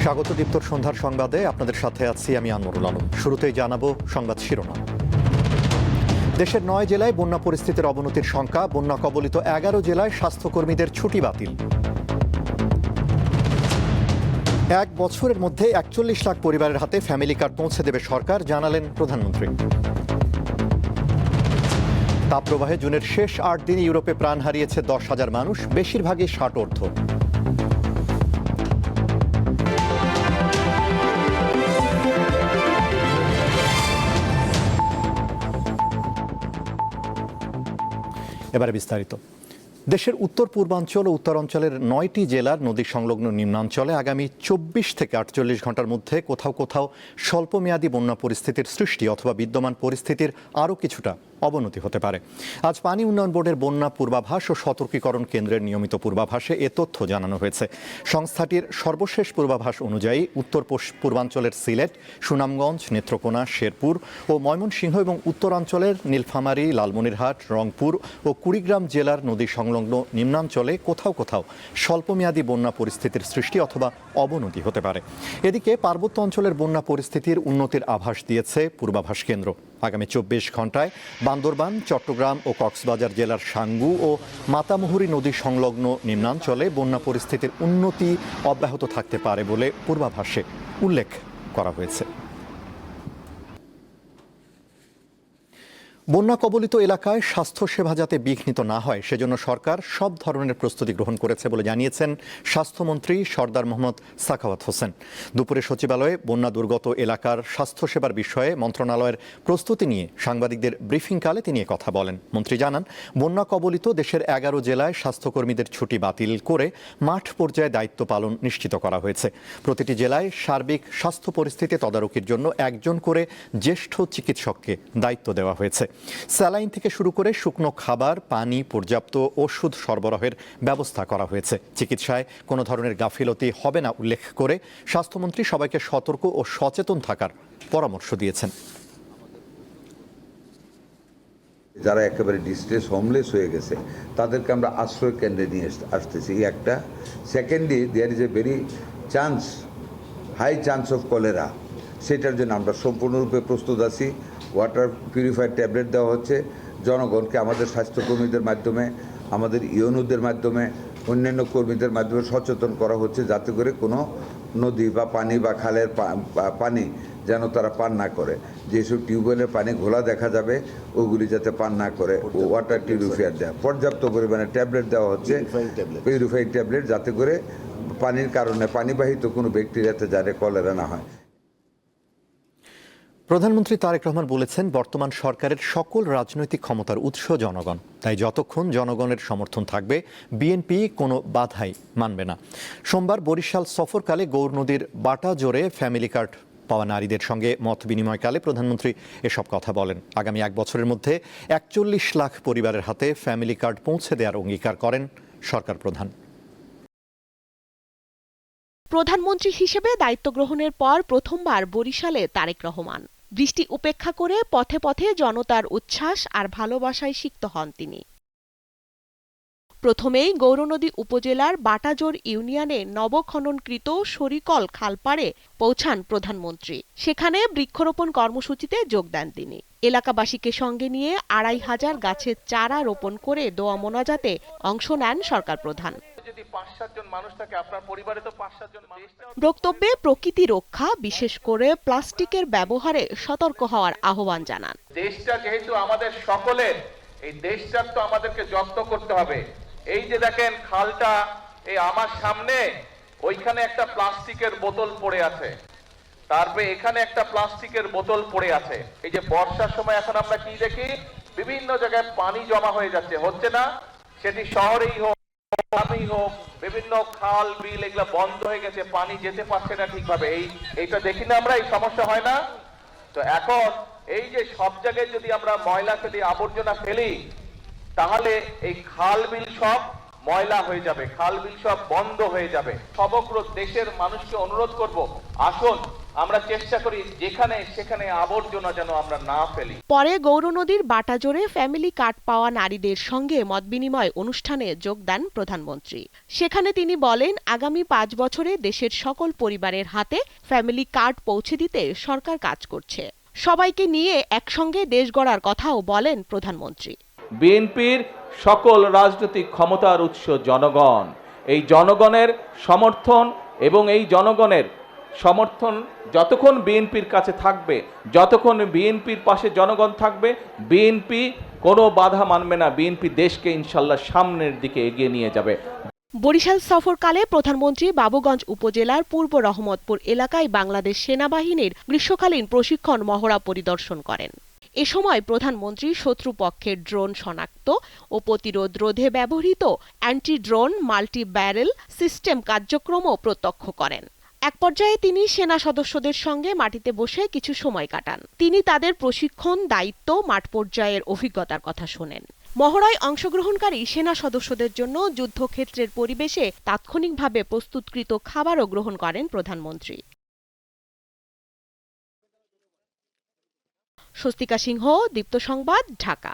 স্বাগত দীপ্তর সন্ধ্যার সংবাদে আপনাদের সাথে আছি আমি আনমরুল আলম। শুরুতেই জানাবো সংবাদ শিরোনাম। দেশের ৯ জেলায় বন্যা পরিস্থিতির অবনতির শঙ্কা, বন্যা কবলিত ১১ জেলায় স্বাস্থ্যকর্মীদের ছুটি বাতিল। ১ বছরের মধ্যে ৪১ লাখ পরিবারের হাতে ফ্যামিলি কার্ড পৌঁছে দেবে সরকার, জানালেন প্রধানমন্ত্রী। তাপপ্রবাহে জুনের শেষ ৮ দিনে ইউরোপে প্রাণ হারিয়েছে ১০,০০০ মানুষ, বেশিরভাগই ৬০ ঊর্ধ্ব। এবারে বিস্তারিত। দেশের উত্তর পূর্বাঞ্চল ও উত্তরাঞ্চলের ৯টি জেলার নদী সংলগ্ন নিম্নাঞ্চলে আগামী ২৪ থেকে ৪৮ ঘন্টার মধ্যে কোথাও কোথাও স্বল্পমেয়াদী বন্যা পরিস্থিতির সৃষ্টি অথবা বিদ্যমান পরিস্থিতির আরও কিছুটা অবনতি হতে পারে। আজ পানি উন্নয়ন বোর্ডের বন্যা পূর্বাভাস ও সতর্কীকরণ কেন্দ্রের নিয়মিত পূর্বাভাসে এ তথ্য জানানো হয়েছে। সংস্থাটির সর্বশেষ পূর্বাভাস অনুযায়ী উত্তর পূর্বাঞ্চলের সিলেট, সুনামগঞ্জ, নেত্রকোনা, শেরপুর ও ময়মনসিংহ এবং উত্তরাঞ্চলের নীলফামারী, লালমনিরহাট, রংপুর ও কুড়িগ্রাম জেলার নদী সংলগ্ন নিম্নাঞ্চলে কোথাও কোথাও স্বল্পমেয়াদী বন্যা পরিস্থিতির সৃষ্টি অথবা অবনতি হতে পারে। এদিকে পার্বত্য অঞ্চলের বন্যা পরিস্থিতির উন্নতির আভাস দিয়েছে পূর্বাভাস কেন্দ্র। আগামী ২৪ ঘন্টায় বান্দরবান, চট্টগ্রাম ও কক্সবাজার জেলার সাঙ্গু ও মাতামুহুরী নদী সংলগ্ন নিম্নাঞ্চলে বন্যা পরিস্থিতির উন্নতি অব্যাহত থাকতে পারে বলে পূর্বাভাসে উল্লেখ করা হয়েছে। বন্যা কবলিত এলাকায় স্বাস্থ্যসেবা যাতে বিঘ্নিত না হয় সেজন্য সরকার সব ধরনের প্রস্তুতি গ্রহণ করেছে বলে জানিয়েছেন স্বাস্থ্যমন্ত্রী সরদার মোহাম্মদ সাখাওয়াত হোসেন। দুপুরে সচিবালয়ে বন্যা দুর্গত এলাকার স্বাস্থ্যসেবার বিষয়ে মন্ত্রণালয়ের প্রস্তুতি নিয়ে সাংবাদিকদের ব্রিফিংকালে তিনি কথা বলেন। মন্ত্রী জানান, বন্যা কবলিত দেশের ১১ জেলায় স্বাস্থ্যকর্মীদের ছুটি বাতিল করে মাঠ পর্যায়ে দায়িত্ব পালন নিশ্চিত করা হয়েছে। প্রতিটি জেলায় সার্বিক স্বাস্থ্য পরিস্থিতি তদারকির জন্য একজন করে জ্যেষ্ঠ চিকিৎসককে দায়িত্ব দেওয়া হয়েছে। স্যালাইন থেকে শুরু করে শুকনো খাবার, পানি, পর্যাপ্ত ওষুধ সরবরাহের ব্যবস্থা করা হয়েছে। চিকিৎসায় কোনো ধরনের গাফিলতি হবে না উল্লেখ করে স্বাস্থ্যমন্ত্রী সবাইকে সতর্ক ও সচেতন থাকার পরামর্শ দিয়েছেন। যারা একেবারে ডিস্ট্রেস হোমলেস হয়ে গেছে তাদেরকে আমরা আশ্রয় কেন্দ্রে নিয়ে আসতেছি, একটা। Secondly, there is a very high chance of cholera, সেটার জন্য আমরা সম্পূর্ণরূপে প্রস্তুত আছি। ওয়াটার পিউরিফায়ার ট্যাবলেট দেওয়া হচ্ছে জনগণকে, আমাদের স্বাস্থ্যকর্মীদের মাধ্যমে, আমাদের ইউনুদের মাধ্যমে, অন্যান্য কর্মীদের মাধ্যমে সচেতন করা হচ্ছে যাতে করে কোনো নদী বা পানি বা খালের পানি যেন তারা পান না করে। যেসব টিউবওয়েলের পানি ঘোলা দেখা যাবে ওগুলি যাতে পান না করে ওয়াটার পিউরিফায়ার দেওয়া, পর্যাপ্ত পরিমাণে ট্যাবলেট দেওয়া হচ্ছে, পিউরিফাইং ট্যাবলেট, যাতে করে পানির কারণে পানিবাহিত কোনো ব্যাকটেরিয়াতে যাতে কলেরা না হয়। প্রধানমন্ত্রী তারেক রহমান বলেছেন, বর্তমান সরকারের সকল রাজনৈতিক ক্ষমতার উৎস জনগণ, তাই যতক্ষণ জনগণের সমর্থন থাকবে বিএনপি কোনো বাধাই মানবে না। সোমবার বরিশাল সফরকালে গৌর নদীর বাটাজোরে ফ্যামিলি কার্ড পাওয়া নারীদের সঙ্গে মত বিনিময়কালে প্রধানমন্ত্রী এসব কথা বলেন। আগামী ১ বছরের মধ্যে ৪১ লাখ পরিবারের হাতে ফ্যামিলি কার্ড পৌঁছে দেওয়ার অঙ্গীকার করেন সরকার প্রধান। প্রধানমন্ত্রী হিসেবে দায়িত্ব গ্রহণের পর প্রথমবার বরিশালে তারেক রহমান। বৃষ্টি উপেক্ষা করে পথে পথে জনতার উচ্ছ্বাস আর ভালোবাসায় সিক্ত হন তিনি। প্রথমেই গৌরনদী উপজেলার বাটাজোর ইউনিয়নে নবখননকৃত শরিকল খালপাড়ে পৌঁছান প্রধানমন্ত্রী। সেখানে বৃক্ষরোপণ কর্মসূচিতে যোগ দেন তিনি। এলাকাবাসীকে সঙ্গে নিয়ে ২৫০০ গাছের চারা রোপণ করে দোয়া মোনাজাতে অংশ নেন সরকার প্রধান। বক্তব্যে প্রকৃতি রক্ষা, বিশেষ করে প্লাস্টিকের ব্যবহারে সতর্ক হওয়ার আহ্বান জানান। দেশটা যেহেতু আমাদের সকলের, এই দেশটার তো আমাদেরকে যত্ন করতে হবে। এই যে দেখেন খালটা, এই আমার সামনে ওইখানে একটা প্লাস্টিকের বোতল পড়ে আছে, তারপরে এখানে একটা প্লাস্টিকের বোতল পড়ে আছে। এই যে বর্ষার সময় এখন আমরা কি দেখি, বিভিন্ন জায়গায় পানি জমা হয়ে যাচ্ছে, হচ্ছে না? সেটি শহরেই হোক, গ্রামেই হোক, বিভিন্ন খাল বিল এগুলো বন্ধ হয়ে গেছে, পানি যেতে পারছে না ঠিকভাবে। এইটা দেখি না আমরা, এই সমস্যা হয় না? তো এখন এই যে সব জায়গায় যদি আমরা ময়লা ফেলি, আবর্জনা ফেলি, তাহলে এই খাল বিল সব ময়লা হয়ে যাবে, খাল বিল সব বন্ধ হয়ে যাবে। সমগ্র দেশের মানুষকে অনুরোধ করব, আসুন আমরা চেষ্টা করি যেখানে সেখানে আবর্জনা যেন আমরা না ফেলি। পরে গৌরনদীর বাটাজোরে ফ্যামিলি কার্ড পাওয়া নারীদের সঙ্গে মতবিনিময় অনুষ্ঠানে যোগ দেন প্রধানমন্ত্রী। সেখানে তিনি বলেন, আগামী 5 বছরে দেশের সকল পরিবারের হাতে ফ্যামিলি কার্ড পৌঁছে দিতে সরকার কাজ করছে। সবাইকে নিয়ে একসঙ্গে দেশ গড়ার কথাও বলেন প্রধানমন্ত্রী। বিএনপির সকল রাজনৈতিক ক্ষমতার উৎস জনগণ। এই জনগণের সমর্থন এবং এই জনগণের সমর্থন যতক্ষণ বিএনপির কাছে থাকবে, যতক্ষণ বিএনপির পাশে জনগণ থাকবে, বিএনপি কোনো বাধা মানবে না। বিএনপি দেশকে ইনশাল্লাহ সামনের দিকে এগিয়ে নিয়ে যাবে। বরিশাল সফরকালে প্রধানমন্ত্রী বাবুগঞ্জ উপজেলার পূর্ব রহমতপুর এলাকায় বাংলাদেশ সেনাবাহিনীর গ্রীষ্মকালীন প্রশিক্ষণ মহড়া পরিদর্শন করেন। এ সময় প্রধানমন্ত্রী শত্রুপক্ষের ড্রোন শনাক্ত ও প্রতিরোধ রোধে ব্যবহৃত anti drone multi barrel system কার্যক্রমও প্রত্যক্ষ করেন। এক পর্যায়ে তিনি সেনা সদস্যদের সঙ্গে মাটিতে বসে কিছু সময় কাটান। তিনি তাদের প্রশিক্ষণ, দায়িত্ব, মাঠ পর্যায়ের অভিজ্ঞতার কথা শোনেন। মহড়ায় অংশগ্রহণকারী সেনা সদস্যদের জন্য যুদ্ধক্ষেত্রের পরিবেশে তাৎক্ষণিকভাবে প্রস্তুতকৃত খাবারও গ্রহণ করেন প্রধানমন্ত্রী। স্বস্তিকা সিংহ, দীপ্ত সংবাদ, ঢাকা।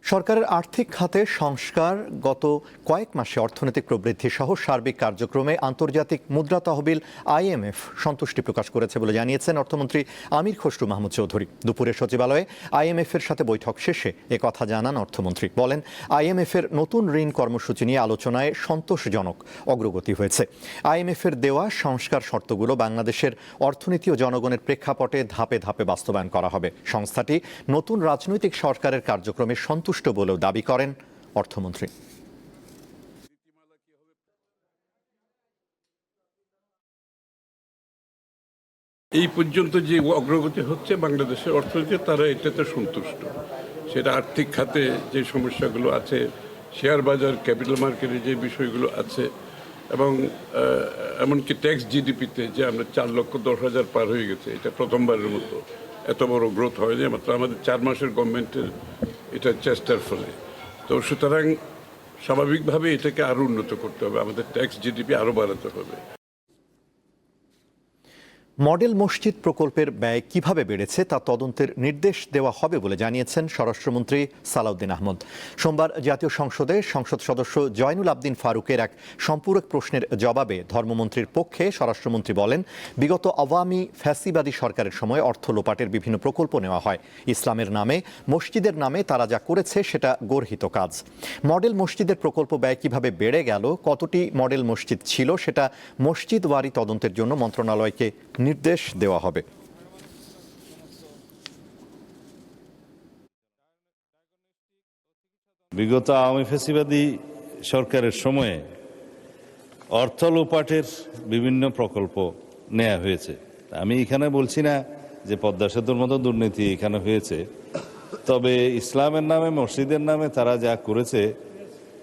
সরকারের আর্থিক খাতে সংস্কার, গত কয়েক মাসে অর্থনৈতিক প্রবৃদ্ধি সহ সার্বিক কার্যক্রমে আন্তর্জাতিক মুদ্রা তহবিল IMF সন্তুষ্টি প্রকাশ করেছে বলে জানিয়েছেন অর্থমন্ত্রী আমির খসরু মাহমুদ চৌধুরী। দুপুরে সচিবালয়ে IMF এর সাথে বৈঠক শেষে একথা জানান অর্থমন্ত্রী। বলেন, IMF এর নতুন ঋণ কর্মসূচি নিয়ে আলোচনায় সন্তোষজনক অগ্রগতি হয়েছে। IMF এর দেওয়া সংস্কার শর্তগুলো বাংলাদেশের অর্থনীতি ও জনগণের প্রেক্ষাপটে ধাপে ধাপে বাস্তবায়ন করা হবে। সংস্থাটি নতুন রাজনৈতিক সরকারের কার্যক্রমে সন্তুষ্ট বলেও দাবি করেন অর্থমন্ত্রী। এই পর্যন্ত যে অগ্রগতি হচ্ছে বাংলাদেশের অর্থনীতি, তারা এটাতে সন্তুষ্ট। সেটা আর্থিক খাতে যে সমস্যাগুলো আছে, শেয়ার বাজার, ক্যাপিটাল মার্কেটে যে বিষয়গুলো আছে, এবং এমনকি ট্যাক্স জিডিপিতে যে আমরা 4,10,000 পার হয়ে গেছে, এটা প্রথমবারের মতো এত বড় গ্রোথ হয়নি, মাত্র আমাদের 4 মাসের গভর্নমেন্টের এটা চেষ্টার ফলে। তো সুতরাং স্বাভাবিকভাবে এটাকে আরও উন্নত করতে হবে, আমাদের ট্যাক্স জিডিপি আরও বাড়াতে হবে। মডেল মসজিদ প্রকল্পের ব্যয় কিভাবে বেড়েছে তা তদন্তের নির্দেশ দেওয়া হবে বলে জানিয়েছেন স্বরাষ্ট্রমন্ত্রী সালাউদ্দিন আহমদ। সোমবার জাতীয় সংসদে সংসদ সদস্য জয়নুল আবদিন ফারুকের এক সম্পূরক প্রশ্নের জবাবে ধর্মমন্ত্রীর পক্ষে স্বরাষ্ট্রমন্ত্রী বলেন, বিগত আওয়ামী ফ্যাসিবাদী সরকারের সময় অর্থ লোপাটের বিভিন্ন প্রকল্প নেওয়া হয়। ইসলামের নামে, মসজিদের নামে তারা যা করেছে সেটা গর্হিত কাজ। মডেল মসজিদের প্রকল্প ব্যয় কিভাবে বেড়ে গেল, কতটি মডেল মসজিদ ছিল, সেটা মসজিদ ওয়ারি তদন্তের জন্য মন্ত্রণালয়কে নির্দেশ দেওয়া হবে। বিগত আওয়ামী ফ্যাসিবাদী সরকারের সময়ে অর্থ লোপাটের বিভিন্ন প্রকল্প নেওয়া হয়েছে। আমি এখানে বলছি না যে পদ্মা সেতুর মতো দুর্নীতি এখানে হয়েছে, তবে ইসলামের নামে, মসজিদের নামে তারা যা করেছে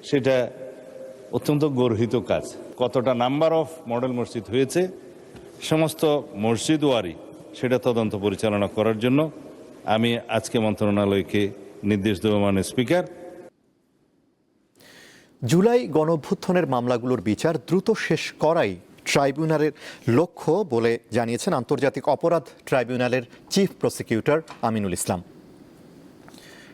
সেটা অত্যন্ত গর্হিত কাজ। কতটা নাম্বার অফ মডেল মসজিদ হয়েছে, সমস্ত মসজিদ ওয়ারি সেটা তদন্ত পরিচালনা করার জন্য আমি আজকে মন্ত্রণালয়কে নির্দেশ দেব, মাননীয় স্পিকার। জুলাই গণঅভ্যুত্থানের মামলাগুলোর বিচার দ্রুত শেষ করাই ট্রাইব্যুনালের লক্ষ্য বলে জানিয়েছেন আন্তর্জাতিক অপরাধ ট্রাইব্যুনালের চিফ প্রসিকিউটর আমিনুল ইসলাম।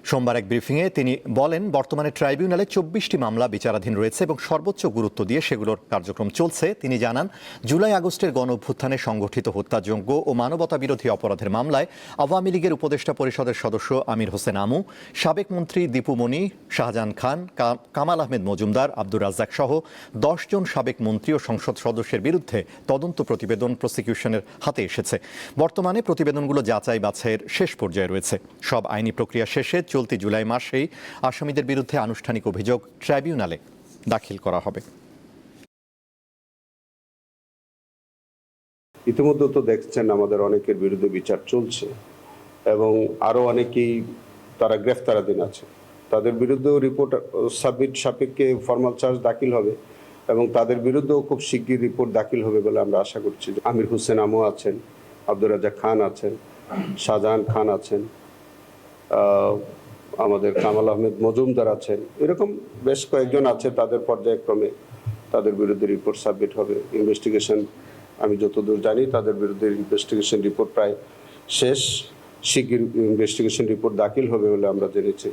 সোমবার এক ব্রিফিংয়ে তিনি বলেন, বর্তমানে ট্রাইব্যুনালে 24টি মামলা বিচারাধীন রয়েছে এবং সর্বোচ্চ গুরুত্ব দিয়ে সেগুলোর কার্যক্রম চলছে। তিনি জানান, জুলাই আগস্টের গণঅভ্যুত্থানে সংগঠিত হত্যাযজ্ঞ ও মানবতা বিরোধী অপরাধের মামলায় আওয়ামী লীগের উপদেষ্টা পরিষদের সদস্য আমির হোসেন আমু, সাবেক মন্ত্রী দীপু মনি, শাহজাহান খান, কামাল আহমেদ মজুমদার, আব্দুর রাজ্জাক সহ 10 জন সাবেক মন্ত্রী ও সংসদ সদস্যের বিরুদ্ধে তদন্ত প্রতিবেদন প্রসিকিউশনের হাতে এসেছে। বর্তমানে প্রতিবেদনগুলো যাচাই বাছাইয়ের শেষ পর্যায়ে রয়েছে। সব আইনি প্রক্রিয়া শেষে চলতি জুলাই মাসেই আসামিদের বিরুদ্ধে আনুষ্ঠানিক অভিযোগ ট্রাইব্যুনালে দাখিল করা হবে। ইতিমধ্যে তো দেখছেন আমাদের অনেকের বিরুদ্ধে বিচার চলছে এবং আরো অনেকেই তারা গ্রেফতারাধীন আছে। তাদের বিরুদ্ধেও রিপোর্ট সাবমিট সাপেক্ষে ফর্মাল চার্জ দাখিল হবে এবং তাদের বিরুদ্ধেও খুব শিগগির রিপোর্ট দাখিল হবে বলে আমরা আশা করছি। আমির হোসেন আমু আছেন, আব্দুর রাজ্জাক খান আছেন, শাহজাহান খান আছেন, আমাদের কামাল আহমেদ মজুমদার আছেন, এরকম বেশ কয়েকজন আছে। তাদের পর্যায়ক্রমে তাদের বিরুদ্ধে রিপোর্ট সাবমিট হবে। ইনভেস্টিগেশন, আমি যতদূর জানি তাদের বিরুদ্ধে ইনভেস্টিগেশন রিপোর্ট প্রায় শেষ। শিগগির ইনভেস্টিগেশন রিপোর্ট দাখিল হবে বলে আমরা জেনেছি।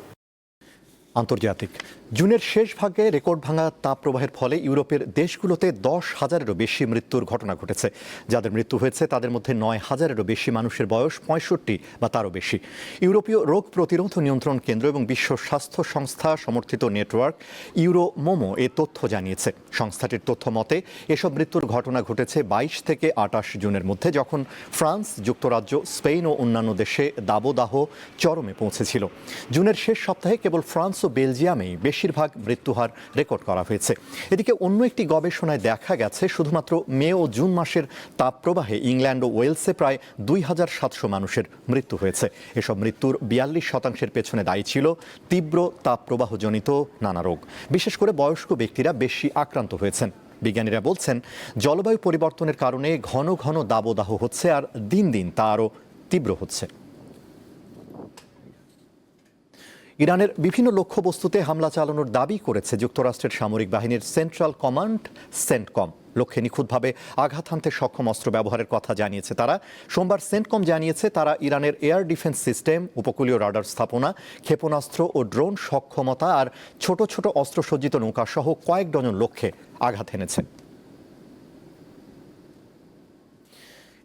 আন্তর্জাতিক জুনের শেষ ভাগে রেকর্ড ভাঙা তাপপ্রবাহের ফলে ইউরোপের দেশগুলোতে 10,000-এরও বেশি মৃত্যুর ঘটনা ঘটেছে। যাদের মৃত্যু হয়েছে তাদের মধ্যে 9,000-এরও বেশি মানুষের বয়স 65 বা তারও বেশি। ইউরোপীয় রোগ প্রতিরোধ নিয়ন্ত্রণ কেন্দ্র এবং বিশ্ব স্বাস্থ্য সংস্থা সমর্থিত নেটওয়ার্ক ইউরোমোমো এ তথ্য জানিয়েছে। সংস্থাটির তথ্য মতে এসব মৃত্যুর ঘটনা ঘটেছে 22 থেকে 28 জুনের মধ্যে, যখন ফ্রান্স, যুক্তরাজ্য, স্পেন ও অন্যান্য দেশে দাবদাহ চরমে পৌঁছেছিল। জুনের শেষ সপ্তাহে কেবল ফ্রান্স ও বেলজিয়ামেই বেশিরভাগ মৃত্যুহার রেকর্ড করা হয়েছে। এদিকে অন্য একটি গবেষণায় দেখা গেছে শুধুমাত্র মে ও জুন মাসের তাপপ্রবাহে ইংল্যান্ড ও ওয়েলসে প্রায় 2,700 মানুষের মৃত্যু হয়েছে। এসব মৃত্যুর 42% পেছনে দায়ী ছিল তীব্র তাপপ্রবাহজনিত নানা রোগ। বিশেষ করে বয়স্ক ব্যক্তিরা বেশি আক্রান্ত হয়েছেন। বিজ্ঞানীরা বলছেন, জলবায়ু পরিবর্তনের কারণে ঘন ঘন দাবদাহ হচ্ছে আর দিন দিন তা আরও তীব্র হচ্ছে। ইরানের বিভিন্ন লক্ষ্যবস্তুতে হামলা চালানোর দাবি করেছে যুক্তরাষ্ট্রের সামরিক বাহিনীর সেন্ট্রাল কমান্ড সেন্টকম। লক্ষ্যে নিখুঁতভাবে আঘাত হানতে সক্ষম অস্ত্র ব্যবহারের কথা জানিয়েছে তারা। সোমবার সেন্টকম জানিয়েছে তারা ইরানের এয়ার ডিফেন্স সিস্টেম, উপকূলীয় রাডার স্থাপনা, ক্ষেপণাস্ত্র ও ড্রোন সক্ষমতা আর ছোট ছোট অস্ত্রসজ্জিত নৌকা সহ কয়েক ডজন লক্ষ্যে আঘাত হেনেছে।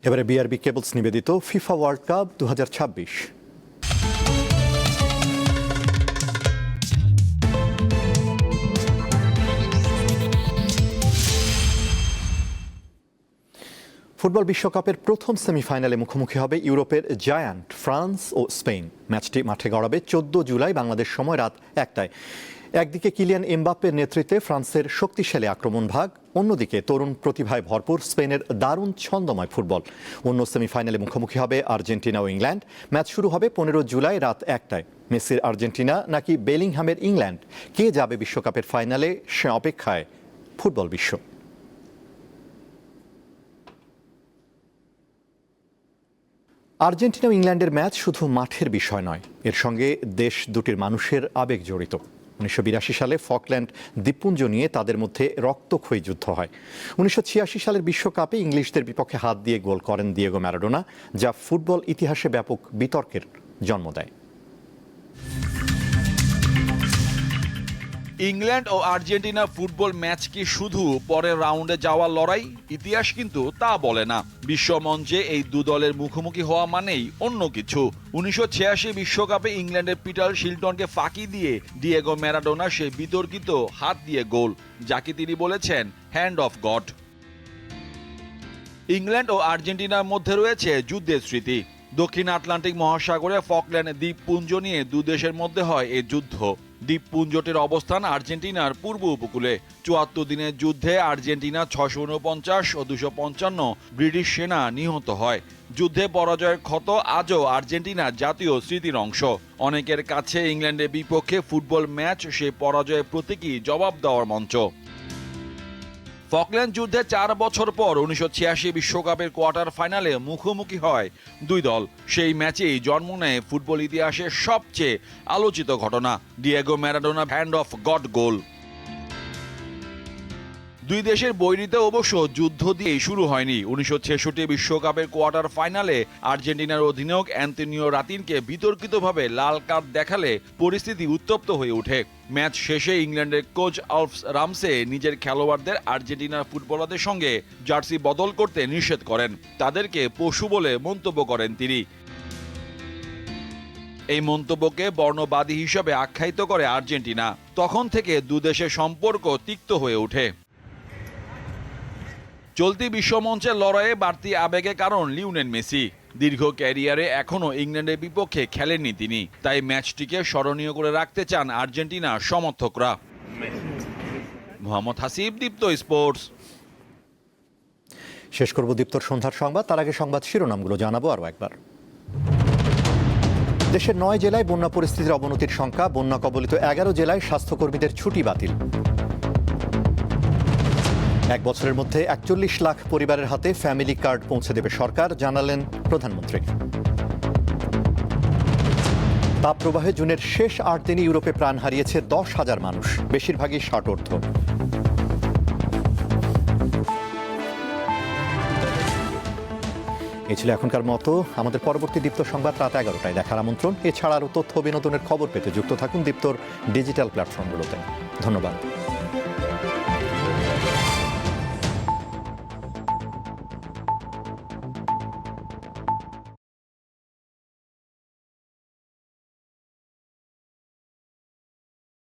এবারে বিআরবি কেবলস নিবেদিত ফিফা ওয়ার্ল্ড কাপ 2026। ফুটবল বিশ্বকাপের প্রথম সেমিফাইনালে মুখোমুখি হবে ইউরোপের জায়ান্ট ফ্রান্স ও স্পেন। ম্যাচটি মাঠে গড়াবে 14 জুলাই বাংলাদেশ সময় রাত 1টায়। একদিকে কিলিয়ান এমবাপ্পের নেতৃত্বে ফ্রান্সের শক্তিশালী আক্রমণ ভাগ, অন্যদিকে তরুণ প্রতিভায় ভরপুর স্পেনের দারুণ ছন্দময় ফুটবল। অন্য সেমিফাইনালে মুখোমুখি হবে আর্জেন্টিনা ও ইংল্যান্ড। ম্যাচ শুরু হবে 15 জুলাই রাত 1টায়। মেসির আর্জেন্টিনা নাকি বেলিংহামের ইংল্যান্ড, কে যাবে বিশ্বকাপের ফাইনালে সে অপেক্ষায় ফুটবল বিশ্ব। আর্জেন্টিনা ও ইংল্যান্ডের ম্যাচ শুধু মাঠের বিষয় নয়, এর সঙ্গে দেশ দুটির মানুষের আবেগ জড়িত। 1982 সালে ফকল্যান্ড দ্বীপপুঞ্জ নিয়ে তাদের মধ্যে রক্তক্ষয়ী যুদ্ধ হয়। 1986 সালের বিশ্বকাপে ইংলিশদের বিপক্ষে হাত দিয়ে গোল করেন দিয়েগো ম্যারাডোনা, যা ফুটবল ইতিহাসে ব্যাপক বিতর্কের জন্ম দেয়। ইংল্যান্ড ও আর্জেন্টিনা ফুটবল ম্যাচ কি শুধু পরের রাউন্ডে যাওয়ার লড়াই? ইতিহাস কিন্তু তা বলে না। বিশ্বমঞ্চে এই দু দলের মুখোমুখি হওয়া মানেই অন্য কিছু। 1986 বিশ্বকাপে ইংল্যান্ডের পিটার শিলটনকে ফাঁকি দিয়ে ডিয়েগো ম্যারাডোনা সেই বিতর্কিত হাত দিয়ে গোল, যাকে তিনি বলেছেন হ্যান্ড অফ গড। ইংল্যান্ড ও আর্জেন্টিনার মধ্যে রয়েছে যুদ্ধের স্মৃতি। দক্ষিণ আটলান্টিক মহাসাগরে ফকল্যান্ড দ্বীপপুঞ্জ নিয়ে দু দেশের মধ্যে হয় এই যুদ্ধ। দ্বীপপুঞ্জটির অবস্থান আর্জেন্টিনার পূর্ব উপকূলে। 74 দিনের যুদ্ধে আর্জেন্টিনা 649 ও 255 ব্রিটিশ সেনা নিহত হয়। যুদ্ধে পরাজয়ের ক্ষত আজও আর্জেন্টিনার জাতীয় স্মৃতির অংশ। অনেকের কাছে ইংল্যান্ডের বিপক্ষে ফুটবল ম্যাচ সেই পরাজয়ের প্রতীকী জবাব দেওয়ার মঞ্চ। ফকল্যান্ড যুদ্ধে 4 বছর পর 1986 বিশ্বকাপের কোয়ার্টার ফাইনালে মুখোমুখি হয় দুই দল। সেই ম্যাচেই জন্ম নেয় ফুটবল ইতিহাসের সবচেয়ে আলোচিত ঘটনা, Diego Maradona hand of god গোল। দুই দেশের বৈরিতে অবশ্য যুদ্ধ দিয়েই শুরু হয়নি। 1966 বিশ্বকাপের কোয়ার্টার ফাইনালে আর্জেন্টিনার অধিনায়ক অ্যান্তোনিও রাতিনকে বিতর্কিতভাবে লাল কার্ড দেখালে পরিস্থিতি উত্তপ্ত হয়ে ওঠে। ম্যাচ শেষে ইংল্যান্ডের কোচ আলফ রামসে নিজের খেলোয়াড়দের আর্জেন্টিনার ফুটবলারদের সঙ্গে জার্সি বদল করতে নিষেধ করেন। তাদেরকে পশু বলে মন্তব্য করেন তিনি। এই মন্তব্যকে বর্ণবাদী হিসেবে আখ্যায়িত করে আর্জেন্টিনা। তখন থেকে দু দেশের সম্পর্ক তিক্ত হয়ে ওঠে। চলতি বিশ্বমঞ্চের লড়াইয়ে বাড়তি আবেগের কারণ লিওনেল মেসি। দীর্ঘ ক্যারিয়ারে এখনও ইংল্যান্ডের বিপক্ষে খেলেননি তিনি, তাই ম্যাচটিকে স্মরণীয় করে রাখতে চান আর্জেন্টিনার সমর্থকরা। মোহাম্মদ হাসিব, দীপ্ত স্পোর্টস। শেষ করব দীপ্তর সন্ধ্যার সংবাদ, তার আগে সংবাদ শিরোনামগুলো জানাবো আরও একবার। দেশের 9 জেলায় বন্যা পরিস্থিতির অবনতির সংখ্যা, বন্যা কবলিত 11 জেলায় স্বাস্থ্যকর্মীদের ছুটি বাতিল। 1 বছরের মধ্যে 41 লাখ পরিবারের হাতে ফ্যামিলি কার্ড পৌঁছে দেবে সরকার, জানালেন প্রধানমন্ত্রী। তাপপ্রবাহে জুনের শেষ 8 দিনে ইউরোপে প্রাণ হারিয়েছে 10,000 মানুষ, বেশিরভাগই ষাটোর্ধ্ব। এই ছিল এখনকার মতো। আমাদের পরবর্তী দীপ্ত সংবাদ রাত 11টায় দেখার আমন্ত্রণ। এছাড়া আরও তথ্য বিনোদনের খবর পেতে যুক্ত থাকুন দীপ্তর ডিজিটাল প্ল্যাটফর্মগুলোতে। ধন্যবাদ।